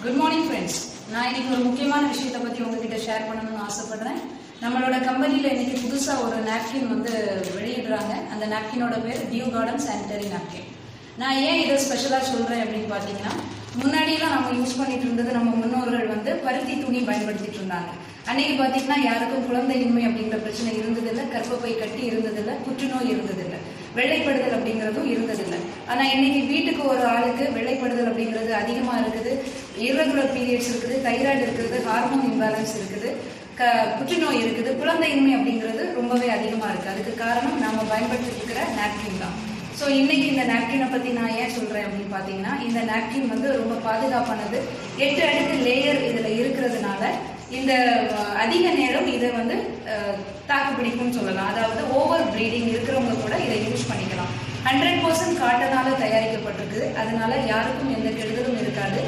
Good morning friends. நான் இன்னைக்கு ஒரு முக்கியமான விஷயத்தை பற்றி உங்ககிட்ட ஷேர் பண்ணணும்னு ஆசைப்படுறேன். நம்மளோட கம்பெனியில் இன்னைக்கு புதுசாக ஒரு நாப்கின் வெளியிடுறாங்க. அந்த நாப்கினோட பேர் டியூ கார்டன் சானிட்டரி நாப்கின். நான் ஏன் இதை ஸ்பெஷலாக சொல்கிறேன் அப்படின்னு பார்த்தீங்கன்னா, முன்னாடியெல்லாம் நம்ம யூஸ் பண்ணிட்டு இருந்தது நம்ம முன்னோர்கள் பருத்தி துணி பயன்படுத்திட்டு இருந்தாங்க. அன்னைக்கு பார்த்தீங்கன்னா யாருக்கும் குழந்தையின்மை அப்படிங்கிற பிரச்சனை இருந்ததில்லை, கர்ப்பப்பை கட்டி இருந்ததில்லை, புற்றுநோய் இருந்ததில்லை, வெள்ளைப்படுதல் அப்படிங்கிறதும் இருந்ததில்லை. ஆனால் இன்னைக்கு வீட்டுக்கு ஒரு ஆளுக்கு வெள்ளைப்படுதல் அப்படிங்கிறது அதிகமாக இருக்குது, இர்ரெகுலர் பீரியட்ஸ் இருக்குது, தைராய்டு இருக்குது, ஹார்மோன் இம்பேலன்ஸ் இருக்குது, புற்றுநோய் இருக்குது, குழந்தையின்மை அப்படிங்கிறது ரொம்பவே அதிகமாக இருக்குது. அதுக்கு காரணம் நம்ம பயன்படுத்திட்டு இருக்கிற நாப்கின் தான். ஸோ இன்னைக்கு இந்த நாப்கினை பற்றி நான் ஏன் சொல்கிறேன் அப்படின்னு பார்த்தீங்கன்னா, இந்த நாப்கின் ரொம்ப பாதுகாப்பானது. 8 அடுக்கு லேயர் இதில் இருக்கிறதுனால இந்த அதிக நேரம் இதை தாக்கு பிடிக்கும்னு சொல்லலாம். அதாவது ஓவர் ப்ளீடிங் இருக்கிறவங்க கூட இதை யூஸ் பண்ணிக்கலாம். 100% காட்டனால தயாரிக்கப்பட்டிருக்கு. அதனால யாருக்கும் எந்த கெடுதலும் இருக்காது.